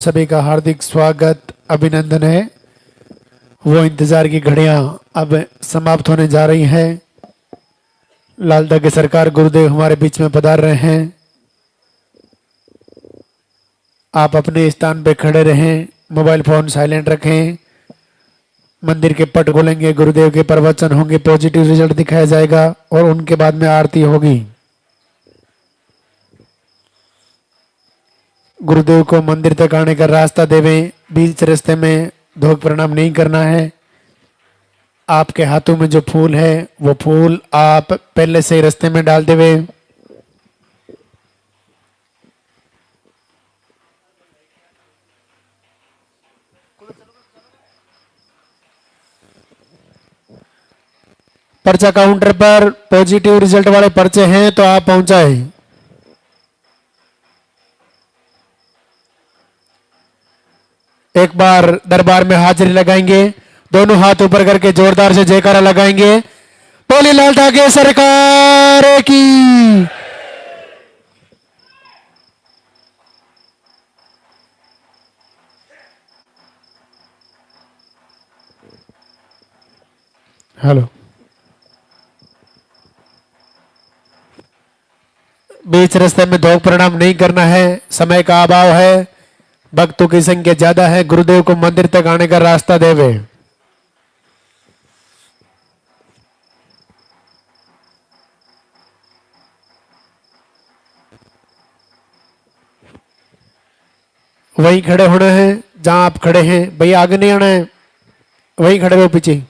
सभी का हार्दिक स्वागत अभिनंदन है। वो इंतजार की घड़ियां अब समाप्त होने जा रही हैं। लालदा के सरकार गुरुदेव हमारे बीच में पधार रहे हैं। आप अपने स्थान पे खड़े रहें, मोबाइल फोन साइलेंट रखें। मंदिर के पट खोलेंगे, गुरुदेव के प्रवचन होंगे, पॉजिटिव रिजल्ट दिखाया जाएगा और उनके बाद में आरती होगी। गुरुदेव को मंदिर तक आने का रास्ता देवें। बीच रास्ते में धोख प्रणाम नहीं करना है। आपके हाथों में जो फूल है वो फूल आप पहले से ही रास्ते में डाल देवे। पर्चा काउंटर पर पॉजिटिव रिजल्ट वाले पर्चे हैं तो आप पहुंचाए। एक बार दरबार में हाजिरी लगाएंगे, दोनों हाथ ऊपर करके जोरदार से जयकारा लगाएंगे। बोले लाल ठाकरे सरकार की। हेलो। बीच रास्ते में धोख प्रणाम नहीं करना है, समय का अभाव है, भक्तों की संख्या ज्यादा है। गुरुदेव को मंदिर तक आने का रास्ता देवे। वहीं खड़े होना है जहां आप खड़े हैं, भैया आगे नहीं आना है, वहीं खड़े रहो पीछे।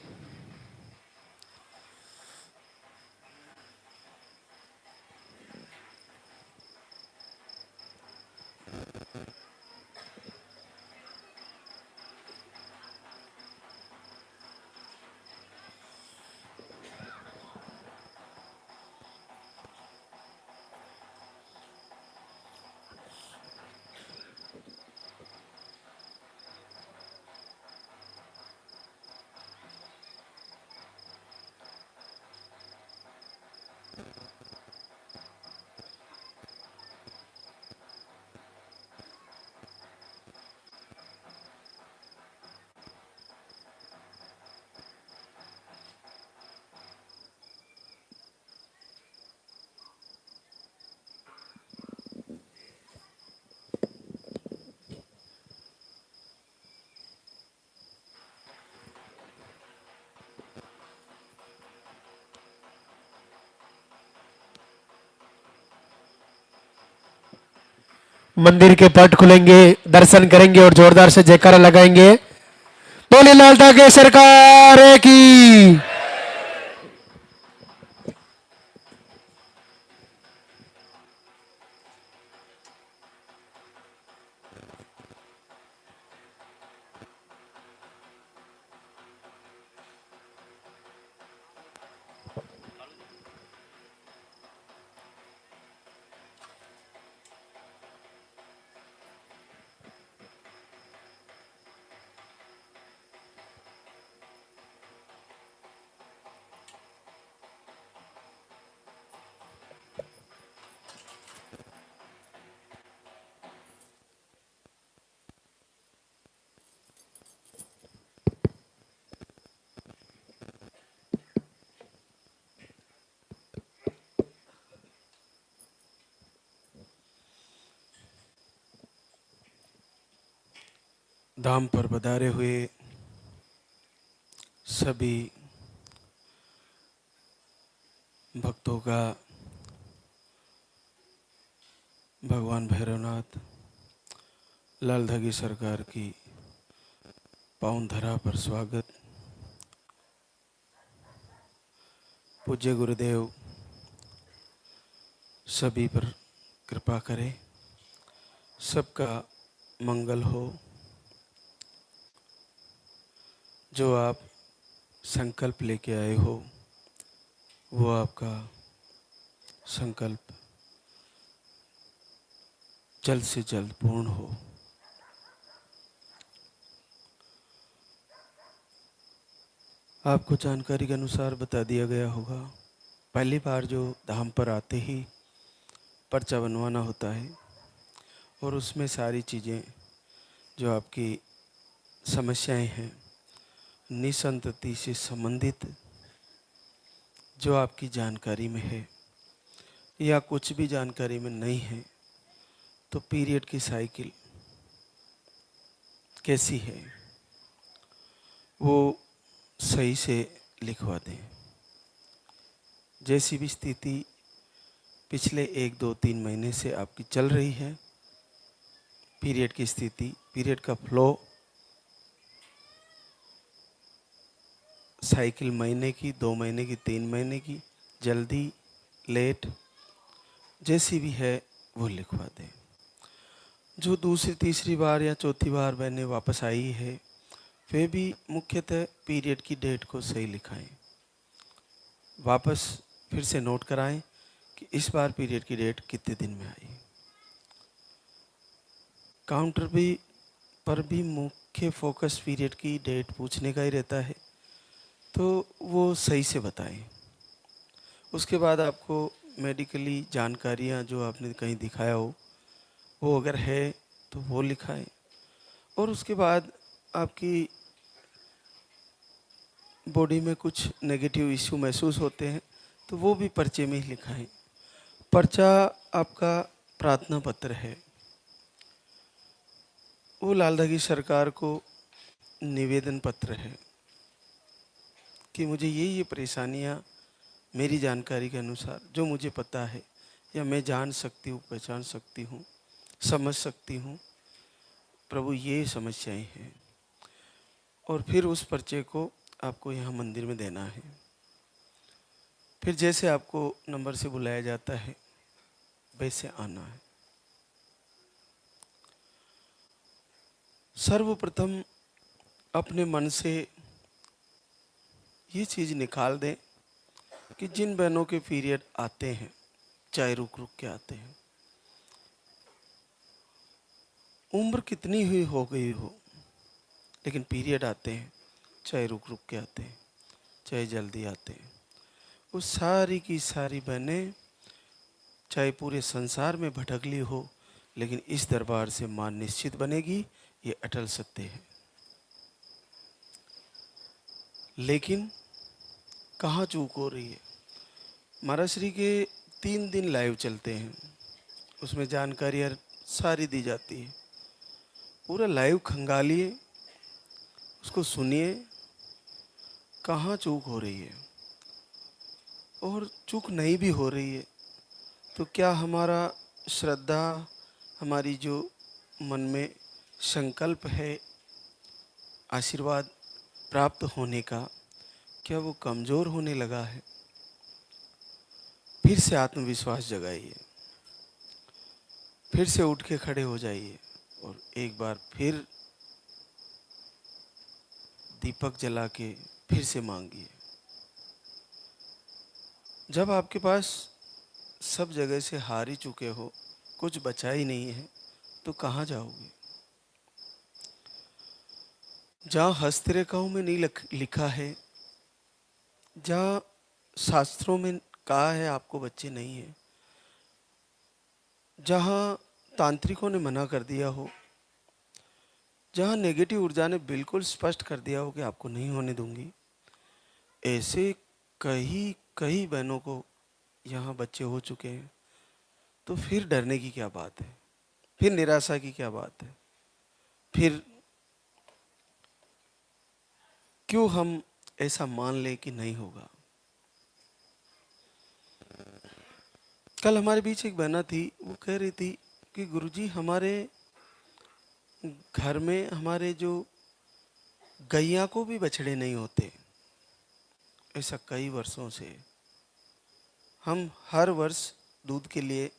मंदिर के पट खुलेंगे, दर्शन करेंगे और जोरदार से जयकारा लगाएंगे। बोले लाल ठाकरे सरकार की। धाम पर पधारे हुए सभी भक्तों का भगवान भैरवनाथ लालधागी सरकार की पावन धरा पर स्वागत। पूज्य गुरुदेव सभी पर कृपा करें, सबका मंगल हो। जो आप संकल्प लेके आए हो वो आपका संकल्प जल्द से जल्द पूर्ण हो। आपको जानकारी के अनुसार बता दिया गया होगा, पहली बार जो धाम पर आते ही पर्चा बनवाना होता है और उसमें सारी चीज़ें जो आपकी समस्याएं हैं, निसंतति से संबंधित जो आपकी जानकारी में है या कुछ भी जानकारी में नहीं है, तो पीरियड की साइकिल कैसी है वो सही से लिखवा दें। जैसी भी स्थिति पिछले 1, 2, 3 महीने से आपकी चल रही है, पीरियड की स्थिति, पीरियड का फ्लो, साइकिल महीने की, 2 महीने की, 3 महीने की, जल्दी, लेट, जैसी भी है वो लिखवा दें। जो दूसरी तीसरी बार या चौथी बार बहनें वापस आई है, वे भी मुख्यतः पीरियड की डेट को सही लिखाएं। वापस फिर से नोट कराएं कि इस बार पीरियड की डेट कितने दिन में आई। काउंटर पर भी मुख्य फोकस पीरियड की डेट पूछने का ही रहता है, तो वो सही से बताएं। उसके बाद आपको मेडिकली जानकारियाँ जो आपने कहीं दिखाया हो वो अगर है तो वो लिखाएं। और उसके बाद आपकी बॉडी में कुछ नेगेटिव इश्यू महसूस होते हैं तो वो भी पर्चे में ही लिखाएं। पर्चा आपका प्रार्थना पत्र है, वो लालधागी सरकार को निवेदन पत्र है कि मुझे ये परेशानियां मेरी जानकारी के अनुसार जो मुझे पता है या मैं जान सकती हूँ, पहचान सकती हूँ, समझ सकती हूँ, प्रभु ये समस्याएं हैं। और फिर उस पर्चे को आपको यहाँ मंदिर में देना है। फिर जैसे आपको नंबर से बुलाया जाता है वैसे आना है। सर्वप्रथम अपने मन से ये चीज़ निकाल दें कि जिन बहनों के पीरियड आते हैं, चाहे रुक रुक के आते हैं, उम्र कितनी हुई हो गई हो, लेकिन पीरियड आते हैं, चाहे रुक रुक के आते हैं, चाहे जल्दी आते हैं, वो सारी की सारी बहनें चाहे पूरे संसार में भटकली हो, लेकिन इस दरबार से मां निश्चित बनेगी, ये अटल सत्य है। लेकिन कहाँ चूक हो रही है? महाराज श्री के 3 दिन लाइव चलते हैं, उसमें जानकारियाँ सारी दी जाती है। पूरा लाइव खंगालिए, उसको सुनिए, कहाँ चूक हो रही है। और चूक नहीं भी हो रही है तो क्या हमारा श्रद्धा, हमारी जो मन में संकल्प है आशीर्वाद प्राप्त होने का, क्या वो कमज़ोर होने लगा है? फिर से आत्मविश्वास जगाइए, फिर से उठ के खड़े हो जाइए और एक बार फिर दीपक जला के फिर से मांगिए। जब आपके पास सब जगह से हार ही चुके हो, कुछ बचा ही नहीं है, तो कहाँ जाओगे? जहाँ हस्तरेखाओं में नहीं लिखा है, जहाँ शास्त्रों में कहा है आपको बच्चे नहीं है, जहाँ तांत्रिकों ने मना कर दिया हो, जहाँ नेगेटिव ऊर्जा ने बिल्कुल स्पष्ट कर दिया हो कि आपको नहीं होने दूंगी, ऐसे कई कई बहनों को यहाँ बच्चे हो चुके हैं। तो फिर डरने की क्या बात है? फिर निराशा की क्या बात है? फिर क्यों हम ऐसा मान ले कि नहीं होगा? कल हमारे बीच एक बहना थी, वो कह रही थी कि गुरुजी हमारे घर में हमारे जो गैया को भी बछड़े नहीं होते। ऐसा कई वर्षों से हम हर वर्ष दूध के लिए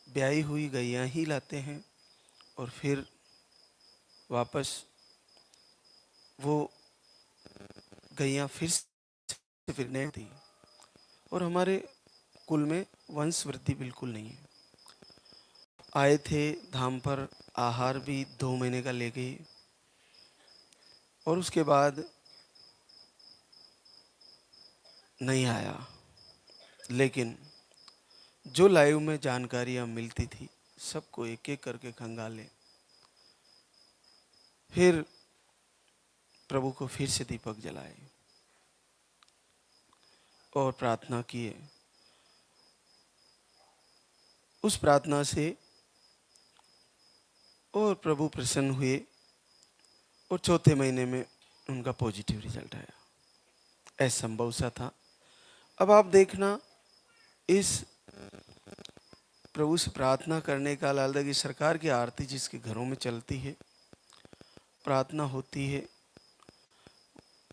ब्याई हुई गैया ही लाते हैं और फिर वापस वो गैया फिर से फिरने थी और हमारे कुल में वंश वृद्धि बिल्कुल नहीं है। आए थे धाम पर, आहार भी 2 महीने का ले गए और उसके बाद नहीं आया। लेकिन जो लाइव में जानकारियाँ मिलती थी, सबको एक एक करके खंगाले। फिर प्रभु को फिर से दीपक जलाए और प्रार्थना किए। उस प्रार्थना से और प्रभु प्रसन्न हुए और चौथे महीने में उनका पॉजिटिव रिजल्ट आया। असंभव सा था। अब आप देखना, इस प्रभु से प्रार्थना करने का लालदा की सरकार की आरती जिसके घरों में चलती है, प्रार्थना होती है,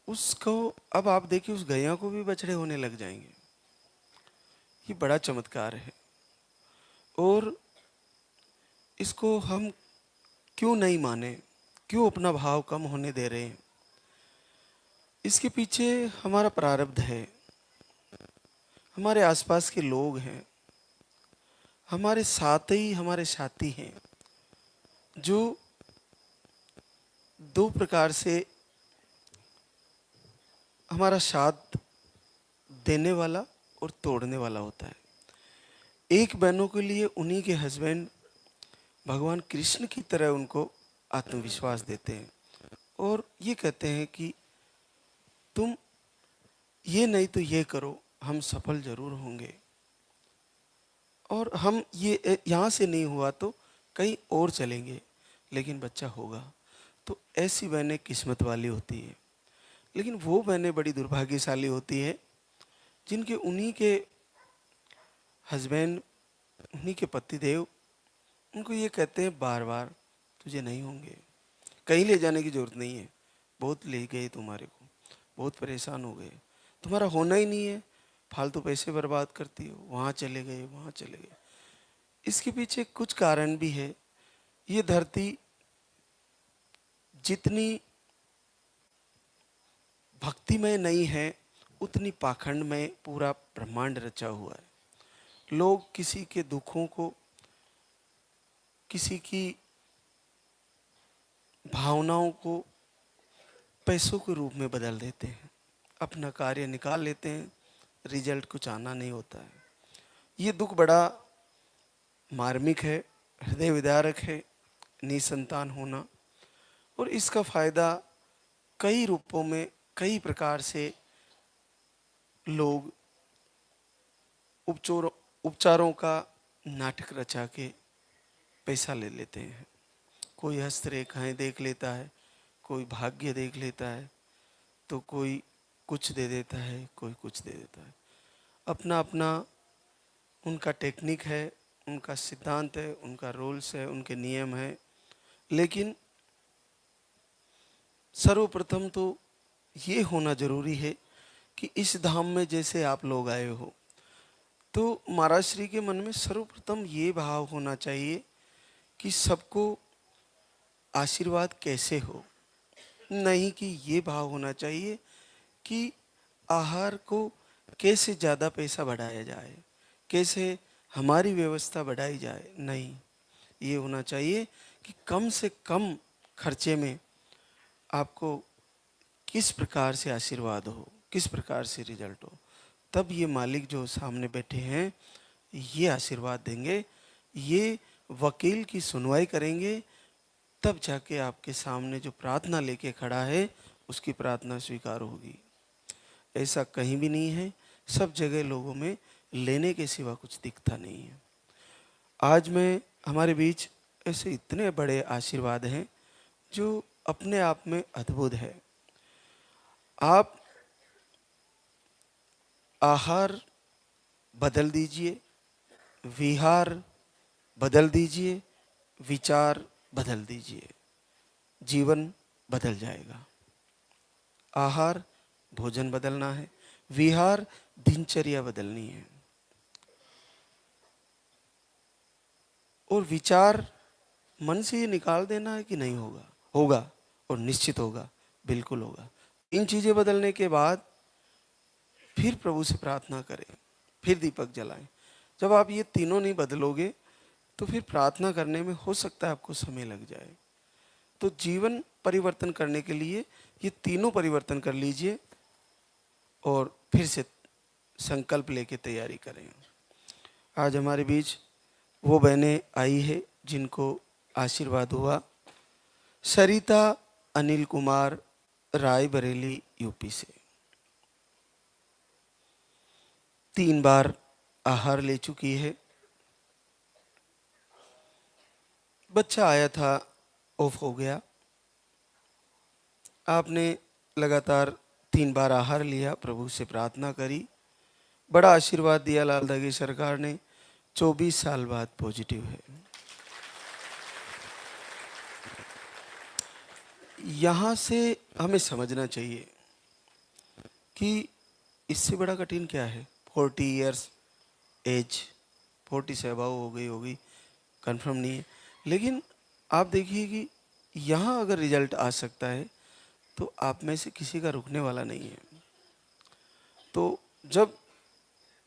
उसको अब आप देखिए उस गैया को भी बछड़े होने लग जाएंगे। ये बड़ा चमत्कार है और इसको हम क्यों नहीं माने, क्यों अपना भाव कम होने दे रहे हैं? इसके पीछे हमारा प्रारब्ध है, हमारे आसपास के लोग हैं, हमारे साथ ही हमारे साथी हैं जो दो प्रकार से हमारा साथ देने वाला और तोड़ने वाला होता है। एक बहनों के लिए उन्हीं के हस्बैंड भगवान कृष्ण की तरह उनको आत्मविश्वास देते हैं और ये कहते हैं कि तुम ये नहीं तो ये करो, हम सफल जरूर होंगे, और हम ये यहाँ से नहीं हुआ तो कहीं और चलेंगे, लेकिन बच्चा होगा। तो ऐसी बहनें किस्मत वाली होती है। लेकिन वो बहनें बड़ी दुर्भाग्यशाली होती है जिनके उन्हीं के हस्बैंड, उन्हीं के पतिदेव उनको ये कहते हैं बार बार तुझे नहीं होंगे, कहीं ले जाने की जरूरत नहीं है, बहुत ले गए तुम्हारे को, बहुत परेशान हो गए, तुम्हारा होना ही नहीं है, फालतू पैसे बर्बाद करती हो, वहाँ चले गए वहाँ चले गए। इसके पीछे कुछ कारण भी है। ये धरती जितनी भक्तिमय नहीं है उतनी पाखंड में पूरा ब्रह्मांड रचा हुआ है। लोग किसी के दुखों को, किसी की भावनाओं को पैसों के रूप में बदल देते हैं, अपना कार्य निकाल लेते हैं, रिजल्ट कुछ आना नहीं होता है। ये दुख बड़ा मार्मिक है, हृदय विदारक है, निसंतान होना, और इसका फायदा कई रूपों में, कई प्रकार से लोग उपचारों का नाटक रचा के पैसा ले लेते हैं। कोई हस्तरेखाएं देख लेता है, कोई भाग्य देख लेता है, तो कोई कुछ दे देता है, कोई कुछ दे देता है। अपना अपना उनका टेक्निक है, उनका सिद्धांत है, उनका रूल्स है, उनके नियम है। लेकिन सर्वप्रथम तो ये होना जरूरी है कि इस धाम में जैसे आप लोग आए हो, तो महाराज श्री के मन में सर्वप्रथम ये भाव होना चाहिए कि सबको आशीर्वाद कैसे हो, नहीं कि ये भाव होना चाहिए कि आहार को कैसे ज़्यादा पैसा बढ़ाया जाए, कैसे हमारी व्यवस्था बढ़ाई जाए। नहीं, ये होना चाहिए कि कम से कम खर्चे में आपको किस प्रकार से आशीर्वाद हो, किस प्रकार से रिजल्ट हो। तब ये मालिक जो सामने बैठे हैं ये आशीर्वाद देंगे, ये वकील की सुनवाई करेंगे, तब जाके आपके सामने जो प्रार्थना लेके खड़ा है उसकी प्रार्थना स्वीकार होगी। ऐसा कहीं भी नहीं है, सब जगह लोगों में लेने के सिवा कुछ दिखता नहीं है। आज में हमारे बीच ऐसे इतने बड़े आशीर्वाद हैं जो अपने आप में अद्भुत है। आप आहार बदल दीजिए, विहार बदल दीजिए, विचार बदल दीजिए, जीवन बदल जाएगा। आहार भोजन बदलना है, विहार दिनचर्या बदलनी है, और विचार मन से ये निकाल देना है कि नहीं होगा, होगा और निश्चित होगा, बिल्कुल होगा। इन चीजें बदलने के बाद फिर प्रभु से प्रार्थना करें, फिर दीपक जलाएं। जब आप ये तीनों नहीं बदलोगे तो फिर प्रार्थना करने में हो सकता है आपको समय लग जाए। तो जीवन परिवर्तन करने के लिए ये तीनों परिवर्तन कर लीजिए और फिर से संकल्प लेके तैयारी करें। आज हमारे बीच वो बहनें आई है जिनको आशीर्वाद हुआ। सरिता अनिल कुमार, रायबरेली, यूपी से। 3 बार आहार ले चुकी है। बच्चा आया था, ऑफ हो गया। आपने लगातार 3 बार आहार लिया, प्रभु से प्रार्थना करी, बड़ा आशीर्वाद दिया लाल दागी सरकार ने। 24 साल बाद पॉजिटिव है। यहाँ से हमें समझना चाहिए कि इससे बड़ा कठिन क्या है। 40 इयर्स एज, 40 से अबाव हो गई होगी, कंफर्म नहीं है, लेकिन आप देखिए कि यहाँ अगर रिजल्ट आ सकता है तो आप में से किसी का रुकने वाला नहीं है। तो जब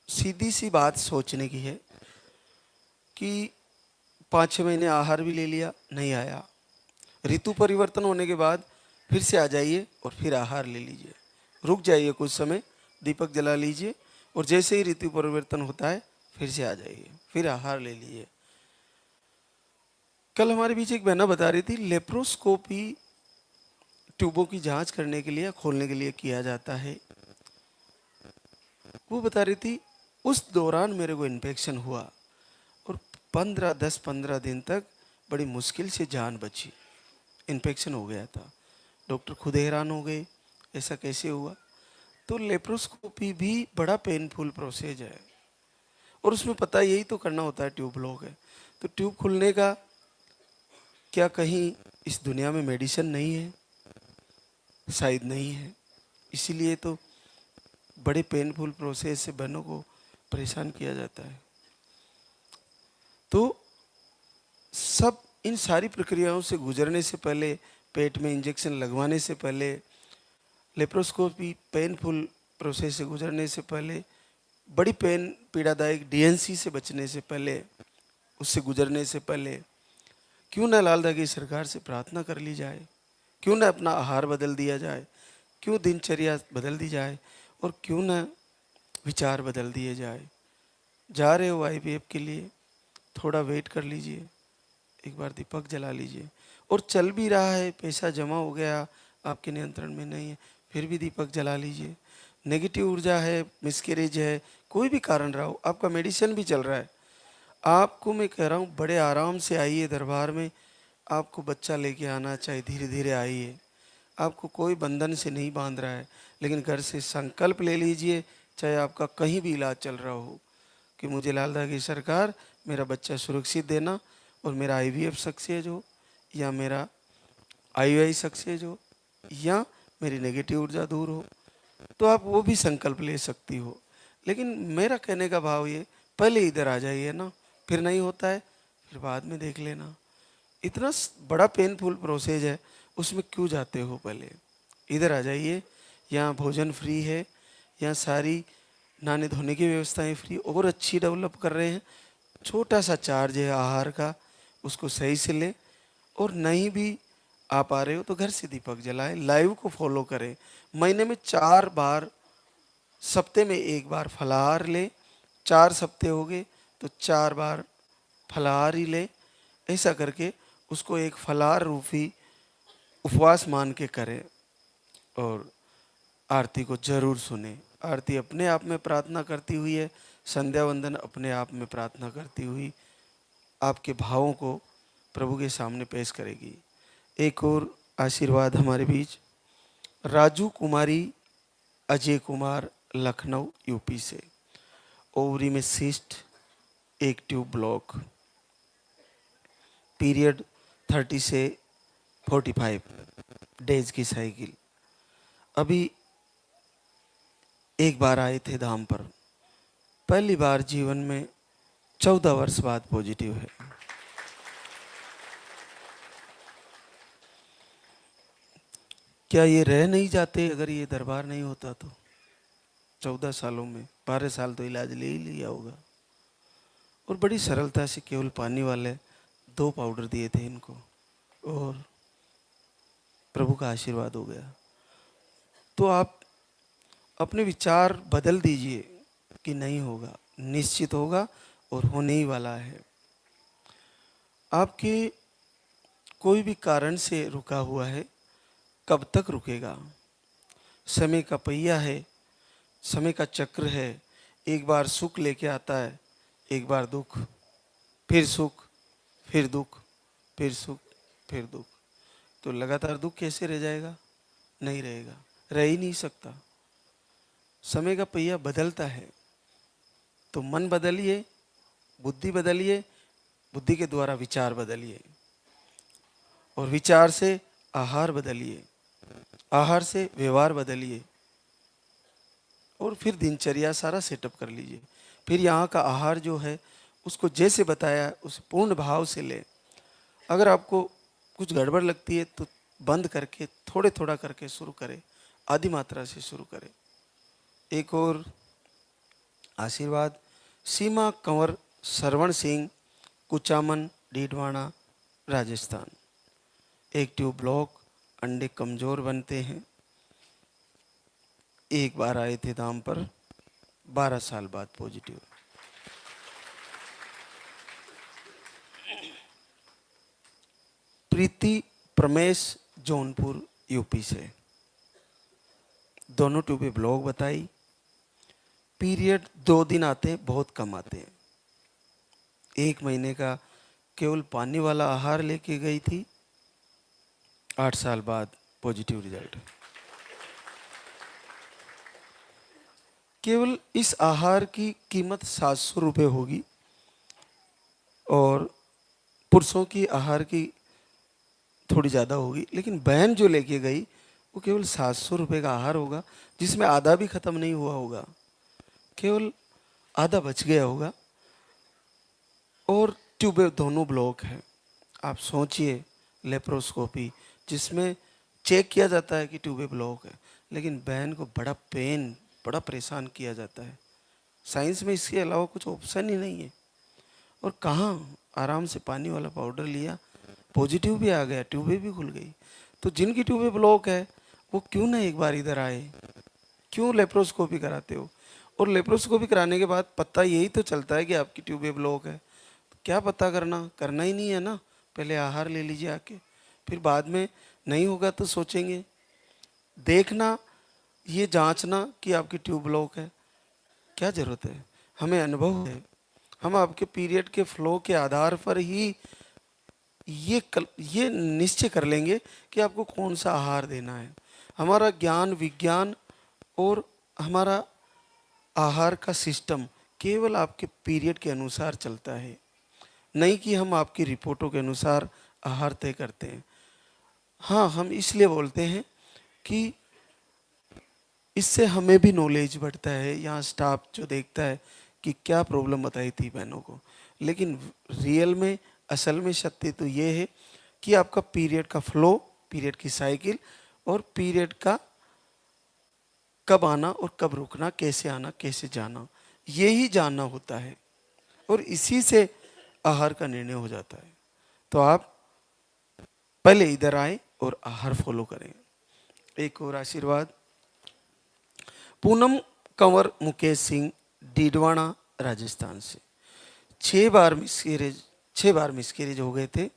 सीधी सी बात सोचने की है कि 5-6 महीने आहार भी ले लिया, नहीं आया, ऋतु परिवर्तन होने के बाद फिर से आ जाइए और फिर आहार ले लीजिए, रुक जाइए कुछ समय, दीपक जला लीजिए और जैसे ही ऋतु परिवर्तन होता है फिर से आ जाइए, फिर आहार ले लीजिए। कल हमारे बीच एक बहना बता रही थी, लेप्रोस्कोपी ट्यूबों की जांच करने के लिए, खोलने के लिए किया जाता है। वो बता रही थी उस दौरान मेरे को इन्फेक्शन हुआ और 10-15 दिन तक बड़ी मुश्किल से जान बची, इन्फेक्शन हो गया था। डॉक्टर खुद हैरान हो गए, ऐसा कैसे हुआ। तो लेप्रोस्कोपी भी बड़ा पेनफुल प्रोसेस है और उसमें पता यही तो करना होता है, ट्यूब ब्लॉक है। तो ट्यूब खुलने का क्या कहीं इस दुनिया में मेडिसिन नहीं है? शायद नहीं है। इसीलिए तो बड़े पेनफुल प्रोसेस से बहनों को परेशान किया जाता है। तो सब इन सारी प्रक्रियाओं से गुजरने से पहले, पेट में इंजेक्शन लगवाने से पहले, लेप्रोस्कोपी पेनफुल प्रोसेस से गुजरने से पहले, बड़ी पीड़ादायक डीएनसी से बचने से पहले, उससे गुजरने से पहले क्यों ना लाल दागी सरकार से प्रार्थना कर ली जाए, क्यों ना अपना आहार बदल दिया जाए, क्यों दिनचर्या बदल दी जाए और क्यों ना विचार बदल दिए जाए। जा रहे हो आईवीएफ के लिए, थोड़ा वेट कर लीजिए, एक बार दीपक जला लीजिए। और चल भी रहा है, पैसा जमा हो गया, आपके नियंत्रण में नहीं है, फिर भी दीपक जला लीजिए। नेगेटिव ऊर्जा है, मिसकैरेज है, कोई भी कारण रहा हो, आपका मेडिसिन भी चल रहा है, आपको मैं कह रहा हूँ बड़े आराम से आइए दरबार में। आपको बच्चा लेके आना, चाहे धीरे धीरे आइए, आपको कोई बंधन से नहीं बांध रहा है, लेकिन घर से संकल्प ले लीजिए, चाहे आपका कहीं भी इलाज चल रहा हो, कि मुझे लाल दागी सरकार मेरा बच्चा सुरक्षित देना और मेरा आईवीएफ सक्सेस हो, या मेरा आईयूआई सक्सेस हो, या मेरी नेगेटिव ऊर्जा दूर हो। तो आप वो भी संकल्प ले सकती हो। लेकिन मेरा कहने का भाव ये, पहले इधर आ जाइए ना, फिर नहीं होता है फिर बाद में देख लेना। इतना बड़ा पेनफुल प्रोसेस है, उसमें क्यों जाते हो? पहले इधर आ जाइए, यहाँ भोजन फ्री है, यहाँ सारी नहाने धोने की व्यवस्थाएं फ्री और अच्छी डेवलप कर रहे हैं। छोटा सा चार्ज है आहार का, उसको सही से लें। और नहीं भी आ पा रहे हो तो घर से दीपक जलाएं, लाइव को फॉलो करें, महीने में 4 बार, सप्ते में 1 बार फलाहार ले, 4 सप्ते हो गए तो 4 बार फलाहार ही ले। ऐसा करके उसको एक फलाहार रूपी उपवास मान के करें और आरती को जरूर सुने। आरती अपने आप में प्रार्थना करती हुई है, संध्या वंदन अपने आप में प्रार्थना करती हुई आपके भावों को प्रभु के सामने पेश करेगी। एक और आशीर्वाद हमारे बीच, राजू कुमारी अजय कुमार, लखनऊ यूपी से। ओवरी में सिस्ट, एक ट्यूब ब्लॉक, पीरियड 30 से 45 डेज की साइकिल। अभी एक बार आए थे धाम पर, पहली बार जीवन में 14 वर्ष बाद पॉजिटिव है। क्या ये रह नहीं जाते अगर ये दरबार नहीं होता तो? 14 सालों में 12 साल तो इलाज ले ही लिया होगा। और बड़ी सरलता से केवल पानी वाले 2 पाउडर दिए थे इनको और प्रभु का आशीर्वाद हो गया। तो आप अपने विचार बदल दीजिए कि नहीं होगा, निश्चित होगा और होने ही वाला है। आपके कोई भी कारण से रुका हुआ है कब तक रुकेगा? समय का पहिया है, समय का चक्र है। एक बार सुख लेके आता है, एक बार दुख, फिर सुख, फिर दुख, फिर सुख, फिर दुख। तो लगातार दुख कैसे रह जाएगा? नहीं रहेगा, रह ही नहीं सकता। समय का पहिया बदलता है। तो मन बदलिए, बुद्धि बदलिए, बुद्धि के द्वारा विचार बदलिए, और विचार से आहार बदलिए, आहार से व्यवहार बदलिए, और फिर दिनचर्या सारा सेटअप कर लीजिए। फिर यहाँ का आहार जो है उसको जैसे बताया उस पूर्ण भाव से ले। अगर आपको कुछ गड़बड़ लगती है तो बंद करके थोड़े थोड़ा करके शुरू करें, आधी मात्रा से शुरू करें। एक और आशीर्वाद, सीमा कंवर सरवण सिंह, कुचामन, डीडवाना, राजस्थान। एक ट्यूब ब्लॉक, अंडे कमज़ोर बनते हैं। एक बार आए थे दाम पर, 12 साल बाद पॉजिटिव। प्रीति प्रमेश, जौनपुर, यूपी से। दोनों ट्यूबें ब्लॉक बताई। पीरियड 2 दिन आते हैं, बहुत कम आते हैं। 1 महीने का केवल पानी वाला आहार लेके गई थी, 8 साल बाद पॉजिटिव रिजल्ट। केवल इस आहार की कीमत 700 रुपये होगी, और पुरुषों की आहार की थोड़ी ज़्यादा होगी, लेकिन बहन जो लेके गई वो केवल 700 रुपये का आहार होगा, जिसमें आधा भी खत्म नहीं हुआ होगा, केवल आधा बच गया होगा। और ट्यूबें दोनों ब्लॉक हैं। आप सोचिए, लेप्रोस्कोपी जिसमें चेक किया जाता है कि ट्यूबें ब्लॉक है, लेकिन बहन को बड़ा पेन, बड़ा परेशान किया जाता है। साइंस में इसके अलावा कुछ ऑप्शन ही नहीं है। और कहाँ, आराम से पानी वाला पाउडर लिया, पॉजिटिव भी आ गया, ट्यूबें भी खुल गई। तो जिनकी ट्यूबें ब्लॉक है वो क्यों ना एक बार इधर आए, क्यों लेप्रोस्कोपी कराते हो? और लेप्रोस्कोपी कराने के बाद पता यही तो चलता है कि आपकी ट्यूबें ब्लॉक है। तो क्या पता करना ही नहीं है ना। पहले आहार ले लीजिए आके, फिर बाद में नहीं होगा तो सोचेंगे। देखना, ये जांचना कि आपकी ट्यूब ब्लॉक है, क्या ज़रूरत है? हमें अनुभव है, हम आपके पीरियड के फ्लो के आधार पर ही ये निश्चय कर लेंगे कि आपको कौन सा आहार देना है। हमारा ज्ञान, विज्ञान और हमारा आहार का सिस्टम केवल आपके पीरियड के अनुसार चलता है, नहीं कि हम आपकी रिपोर्टों के अनुसार आहार तय करते हैं। हाँ, हम इसलिए बोलते हैं कि इससे हमें भी नॉलेज बढ़ता है, यहाँ स्टाफ जो देखता है कि क्या प्रॉब्लम बताई थी बहनों को। लेकिन रियल में, असल में सत्य तो ये है कि आपका पीरियड का फ्लो, पीरियड की साइकिल और पीरियड का कब आना और कब रुकना, कैसे आना कैसे जाना, ये ही जानना होता है, और इसी से आहार का निर्णय हो जाता है। तो आप पहले इधर आए और आहार फॉलो करें। एक और आशीर्वाद, पूनम कंवर मुकेश सिंह, डीडवाना, राजस्थान से। 6 बार मिसकैरेज हो गए थे।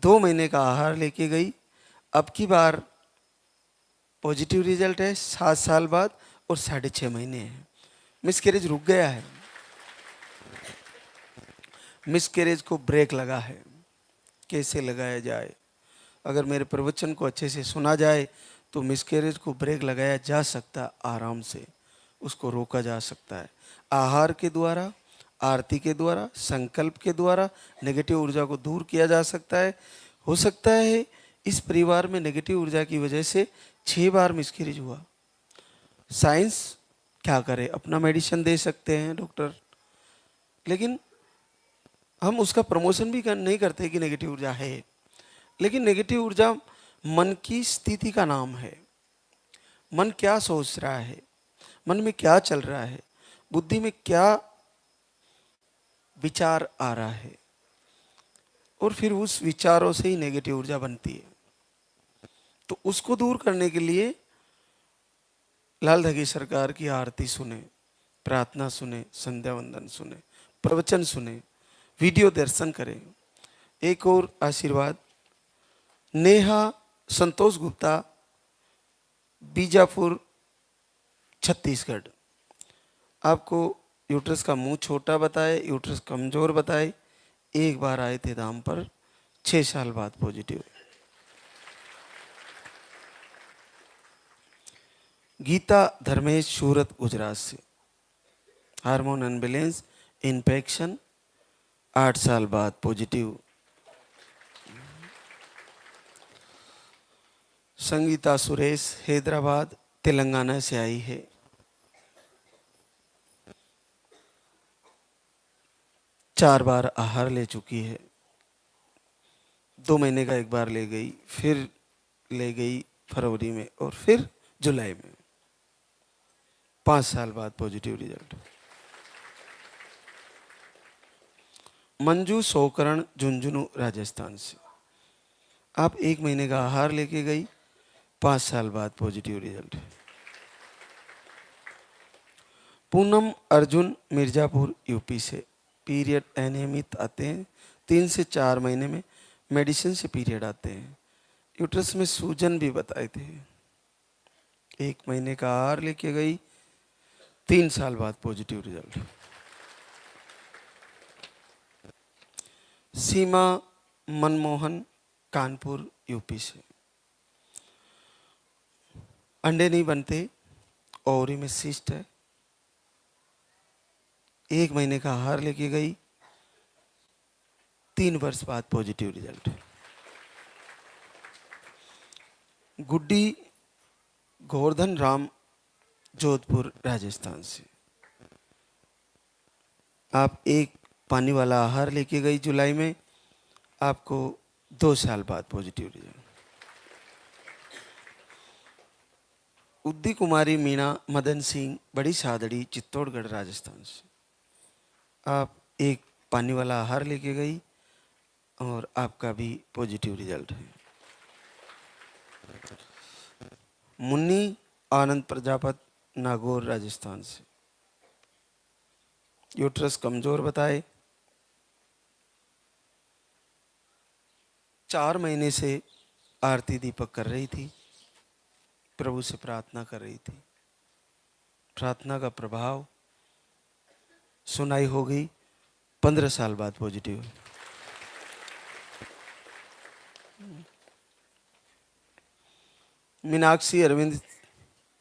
2 महीने का आहार लेके गई, अब की बार पॉजिटिव रिजल्ट है 7 साल बाद, और 6.5 महीने है। मिसकैरेज रुक गया है, मिसकैरेज को ब्रेक लगा है। कैसे लगाया जाए? अगर मेरे प्रवचन को अच्छे से सुना जाए तो मिसकैरेज को ब्रेक लगाया जा सकता, आराम से उसको रोका जा सकता है। आहार के द्वारा, आरती के द्वारा, संकल्प के द्वारा नेगेटिव ऊर्जा को दूर किया जा सकता है। हो सकता है इस परिवार में नेगेटिव ऊर्जा की वजह से 6 बार मिसकैरेज हुआ। साइंस क्या करे, अपना मेडिसिन दे सकते हैं डॉक्टर, लेकिन हम उसका प्रमोशन भी नहीं करते कि नेगेटिव ऊर्जा है। लेकिन नेगेटिव ऊर्जा मन की स्थिति का नाम है। मन क्या सोच रहा है, मन में क्या चल रहा है, बुद्धि में क्या विचार आ रहा है, और फिर उस विचारों से ही नेगेटिव ऊर्जा बनती है। तो उसको दूर करने के लिए लाल धगी सरकार की आरती सुने, प्रार्थना सुने, संध्या वंदन सुने, प्रवचन सुने, वीडियो दर्शन करें। एक और आशीर्वाद, नेहा संतोष गुप्ता, बीजापुर, छत्तीसगढ़। आपको यूट्रस का मुंह छोटा बताए, यूट्रस कमजोर बताए, एक बार आए थे धाम पर, 6 साल बाद पॉजिटिव। गीता धर्मेश, सूरत, गुजरात से, हार्मोन अनबैलेंस, इन्फेक्शन, 8 साल बाद पॉजिटिव। संगीता सुरेश, हैदराबाद, तेलंगाना से आई है। चार बार आहार ले चुकी है। 2 महीने का एक बार ले गई, फिर ले गई फरवरी में और फिर जुलाई में। 5 साल बाद पॉजिटिव रिजल्ट। मंजू सोकरण, झुंझुनू, राजस्थान से, आप 1 महीने का आहार लेके गई, 5 साल बाद positive result. Poonam Arjun, Mirzapur, UP से, पीरियड अनियमित आते हैं, 3 से 4 महीने में, मेडिसिन से पीरियड आते हैं। यूट्रस में सूजन भी बताए थे। 1 महीने का आहार लेके गई, 3 साल बाद पॉजिटिव रिजल्ट। सीमा मनमोहन, कानपुर, यूपी से, अंडे नहीं बनते, ओवरी में सिस्ट है। 1 महीने का आहार लेके गई, 3 वर्ष बाद पॉजिटिव रिजल्ट। गुड्डी गोवर्धन राम, जोधपुर, राजस्थान से, आप 1 पानी वाला आहार लेके गई जुलाई में, आपको 2 साल बाद पॉजिटिव रिजल्ट। उद्दी कुमारी मीणा, मदन सिंह, बड़ी सादड़ी, चित्तौड़गढ़, राजस्थान से, आप 1 पानी वाला आहार लेके गई और आपका भी पॉजिटिव रिजल्ट है। मुन्नी आनंद प्रजापत, नागौर, राजस्थान से, यूट्रस कमजोर बताए, 4 महीने से आरती दीपक कर रही थी, प्रभु से प्रार्थना कर रही थी, प्रार्थना का प्रभाव सुनाई हो गई, 15 साल बाद पॉजिटिव। मीनाक्षी अरविंद,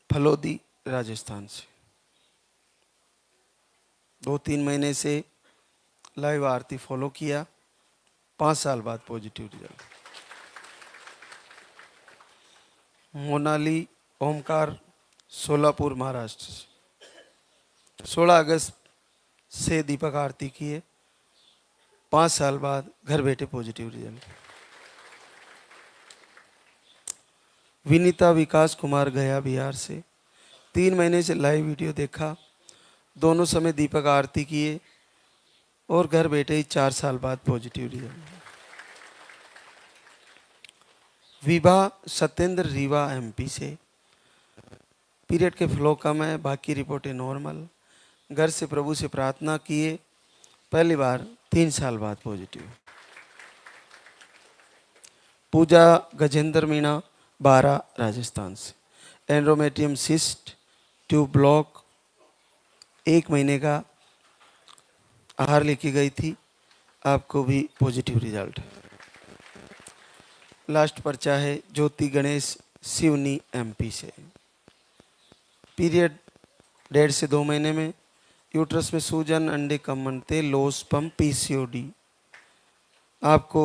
फलोदी, राजस्थान से, 2-3 महीने से लाइव आरती फॉलो किया, 5 साल बाद पॉजिटिव रिजल्ट। मोनाली ओमकार, सोलापुर, महाराष्ट्र से, 16 अगस्त से दीपक आरती किए, 5 साल बाद घर बैठे पॉजिटिव रिजल्ट। विनीता विकास कुमार, गया, बिहार से, 3 महीने से लाइव वीडियो देखा, दोनों समय दीपक आरती किए और घर बैठे ही 4 साल बाद positive result. Vibha Satyendra, Rewa, MP से, पीरियड के फ्लो कम है, बाकी रिपोर्टें नॉर्मल, घर से प्रभु से प्रार्थना किए, पहली बार 3 साल बाद पॉजिटिव। पूजा गजेंद्र मीणा, 12, राजस्थान से, एंड्रोमेट्रियम सिस्ट, ट्यूब ब्लॉक, 1 महीने का आहार लेके गई थी, आपको भी पॉजिटिव रिजल्ट। लास्ट पर्चा है ज्योति गणेश, सिवनी, एमपी से, पीरियड 1.5 से 2 महीने में, यूट्रस में सूजन, अंडे कम बनते, लो स्पर्म, पीसीओडी, आपको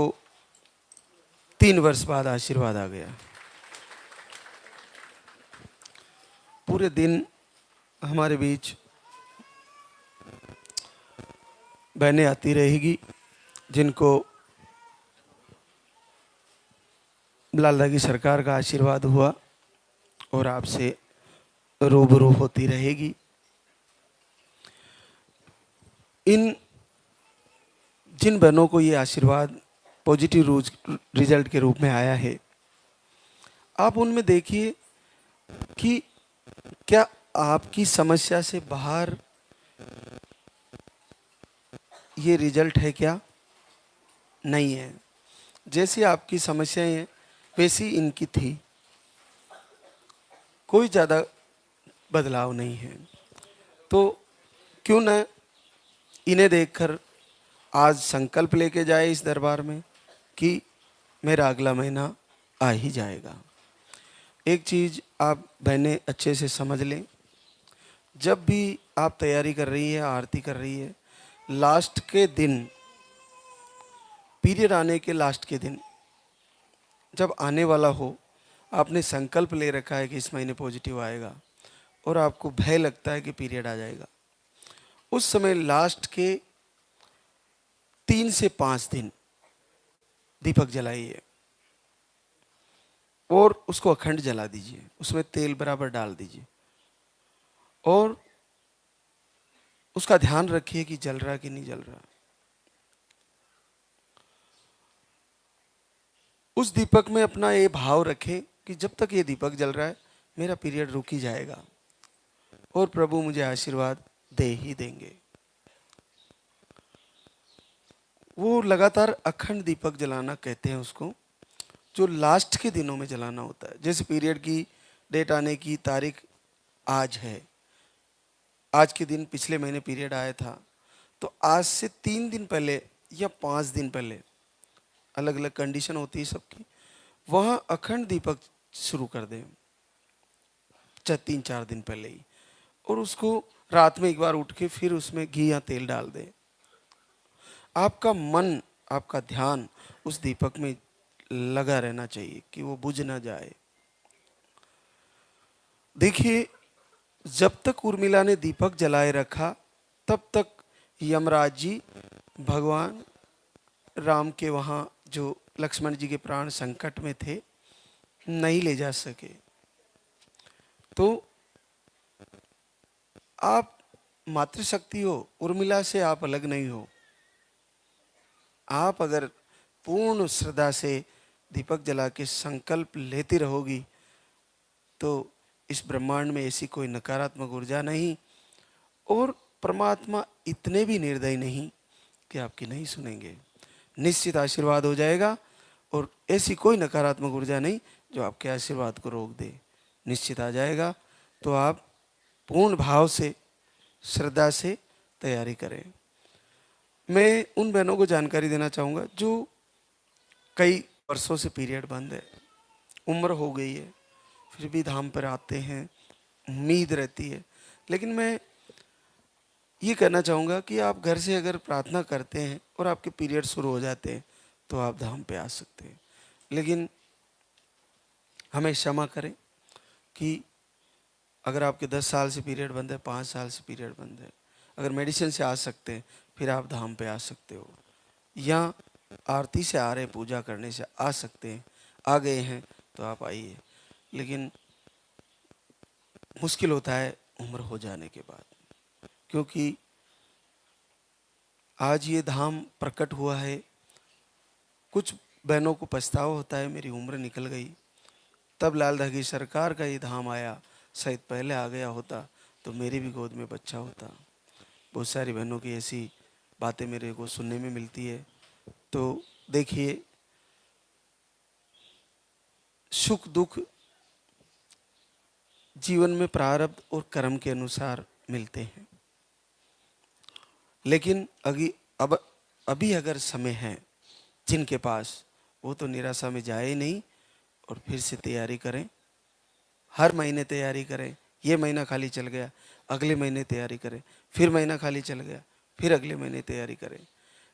3 वर्ष बाद आशीर्वाद आ गया। पूरे दिन हमारे बीच बहनें आती रहेगी जिनको लाला की सरकार का आशीर्वाद हुआ और आपसे रूबरू होती रहेगी। इन जिन बहनों को ये आशीर्वाद पॉजिटिव रिजल्ट के रूप में आया है, आप उनमें देखिए कि क्या आपकी समस्या से बाहर ये रिजल्ट है क्या? नहीं है। जैसी आपकी समस्याएं हैं वैसी इनकी थी, कोई ज़्यादा बदलाव नहीं है। तो क्यों न इन्हें देखकर आज संकल्प लेके जाए इस दरबार में कि मेरा अगला महीना आ ही जाएगा। एक चीज़ आप बहनें अच्छे से समझ लें, जब भी आप तैयारी कर रही है, आरती कर रही है, लास्ट के दिन, पीरियड आने के लास्ट के दिन जब आने वाला हो, आपने संकल्प ले रखा है कि इस महीने पॉजिटिव आएगा और आपको भय लगता है कि पीरियड आ जाएगा, उस समय लास्ट के 3 से 5 दिन दीपक जलाइए और उसको अखंड जला दीजिए, उसमें तेल बराबर डाल दीजिए और उसका ध्यान रखिए कि जल रहा कि नहीं जल रहा। उस दीपक में अपना ये भाव रखें कि जब तक ये दीपक जल रहा है मेरा पीरियड रुक ही जाएगा और प्रभु मुझे आशीर्वाद दे ही देंगे। वो लगातार अखंड दीपक जलाना कहते हैं उसको, जो लास्ट के दिनों में जलाना होता है। जैसे पीरियड की डेट आने की तारीख आज है, आज के दिन पिछले महीने पीरियड आया था, तो आज से 3 दिन पहले या 5 दिन पहले, अलग अलग कंडीशन होती है सबकी, वहाँ अखंड दीपक शुरू कर दें 3-4 दिन पहले ही, और उसको रात में एक बार उठ के फिर उसमें घी या तेल डाल दें। आपका मन, आपका ध्यान उस दीपक में लगा रहना चाहिए कि वो बुझ ना जाए। देखिए, जब तक उर्मिला ने दीपक जलाए रखा तब तक यमराज जी भगवान राम के वहाँ, जो लक्ष्मण जी के प्राण संकट में थे, नहीं ले जा सके। तो आप मातृशक्ति हो, उर्मिला से आप अलग नहीं हो। आप अगर पूर्ण श्रद्धा से दीपक जला के संकल्प लेती रहोगी तो इस ब्रह्मांड में ऐसी कोई नकारात्मक ऊर्जा नहीं, और परमात्मा इतने भी निर्दयी नहीं कि आपकी नहीं सुनेंगे। निश्चित आशीर्वाद हो जाएगा और ऐसी कोई नकारात्मक ऊर्जा नहीं जो आपके आशीर्वाद को रोक दे। निश्चित आ जाएगा। तो आप पूर्ण भाव से, श्रद्धा से तैयारी करें। मैं उन बहनों को जानकारी देना चाहूँगा जो कई वर्षों से पीरियड बंद है, उम्र हो गई है, फिर भी धाम पर आते हैं, उम्मीद रहती है। लेकिन मैं ये कहना चाहूँगा कि आप घर से अगर प्रार्थना करते हैं और आपके पीरियड शुरू हो जाते हैं तो आप धाम पे आ सकते हैं। लेकिन हमें क्षमा करें कि अगर आपके 10 साल से पीरियड बंद है, 5 साल से पीरियड बंद है, अगर मेडिसिन से आ सकते हैं फिर आप धाम पे आ सकते हो, या आरती से आ रहे, पूजा करने से आ सकते हैं, आ गए हैं तो आप आइए। लेकिन मुश्किल होता है उम्र हो जाने के बाद, क्योंकि आज ये धाम प्रकट हुआ है। कुछ बहनों को पछतावा होता है मेरी उम्र निकल गई, तब लाल धागी सरकार का ये धाम आया, शायद पहले आ गया होता तो मेरी भी गोद में बच्चा होता। बहुत सारी बहनों की ऐसी बातें मेरे को सुनने में मिलती है। तो देखिए, सुख दुख जीवन में प्रारब्ध और कर्म के अनुसार मिलते हैं। लेकिन अभी अगर समय है जिनके पास, वो तो निराशा में जाए नहीं और फिर से तैयारी करें। हर महीने तैयारी करें। ये महीना खाली चल गया, अगले महीने तैयारी करें, फिर महीना खाली चल गया, फिर अगले महीने तैयारी करें।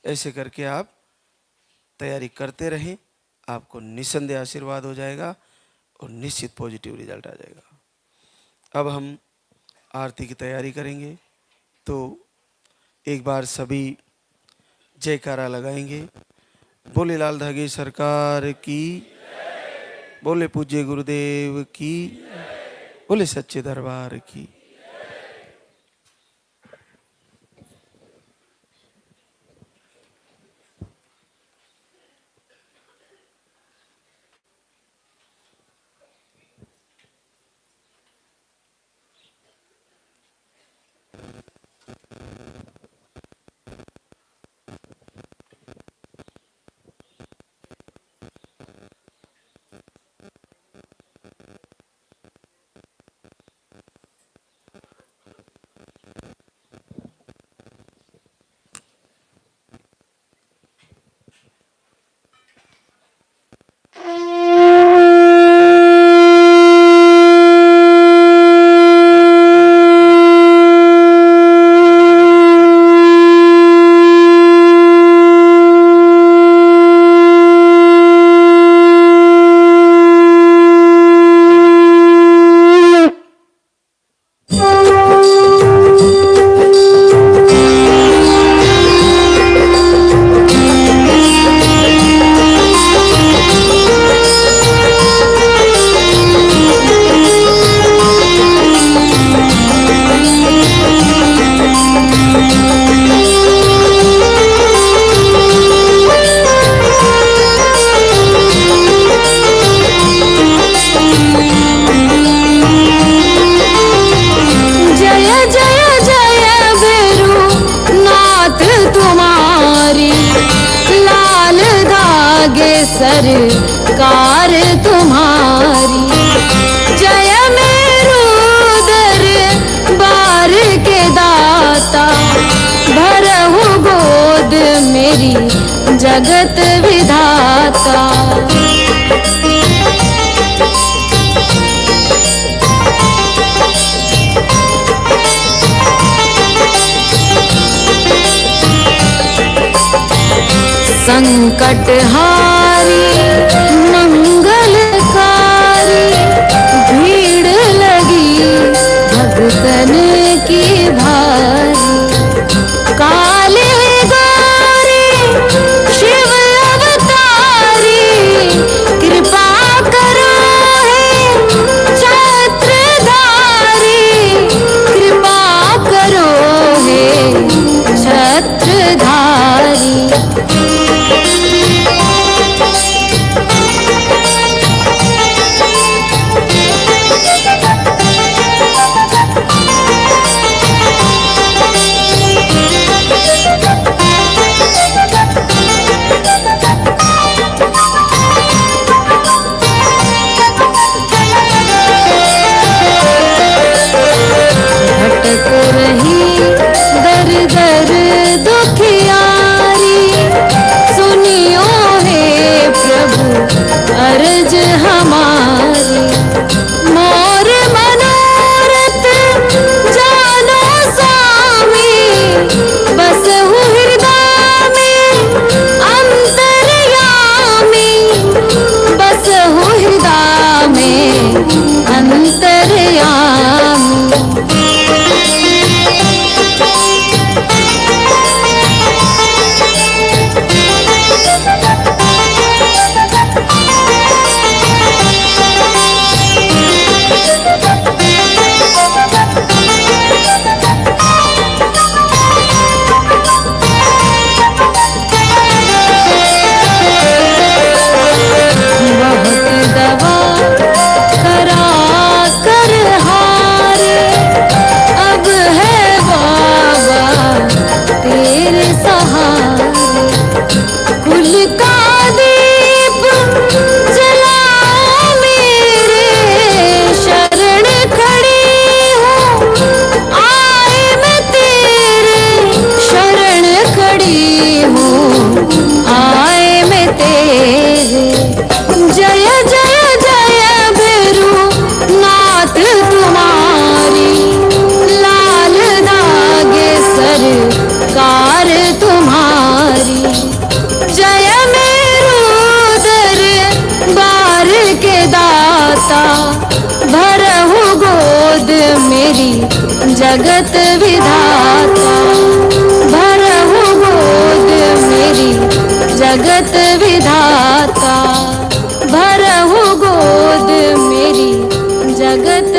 ऐसे करके आप तैयारी करते रहें, आपको निस्संदेह आशीर्वाद हो जाएगा और निश्चित पॉजिटिव रिजल्ट आ जाएगा। अब हम आरती की तैयारी करेंगे, तो एक बार सभी जयकारा लगाएंगे। बोले लाल धागे सरकार की, बोले पूज्य गुरुदेव की, बोले सच्चे दरबार की। विधाता। संकटहारी मंगलकारी, भीड़ लगी भक्तन की भारी। काले गौरी शिव अवतारी, कृपा करो हे छत्रधारी, कृपा करो हे छत्रधारी। भटक रही दर दर दुखियारी, सुनियो हे प्रभु अर्ज हमारी। मोर मनोरथ जानो स्वामी, बसहु हृदय में अंतर्यामी, बसहु हृदय में अंतर्यामी। बहुत दवा करा कर हारे, अब है बाबा तेरे सहारे। कुल का दीप जलाओ मेरे, शरण खड़ी हूँ आए मैं तेरे, शरण खड़ी हूँ आए मैं तेरे। जय जय जय भैरू नाथ तुम्हारी, लाल नागे सरकार तुम्हारी। जय मेरू दर बार के दाता, भरहु गोद मेरी जगत विधाता, भरहु गोद मेरी जगत विधाता, भरहु गोद मेरी जगत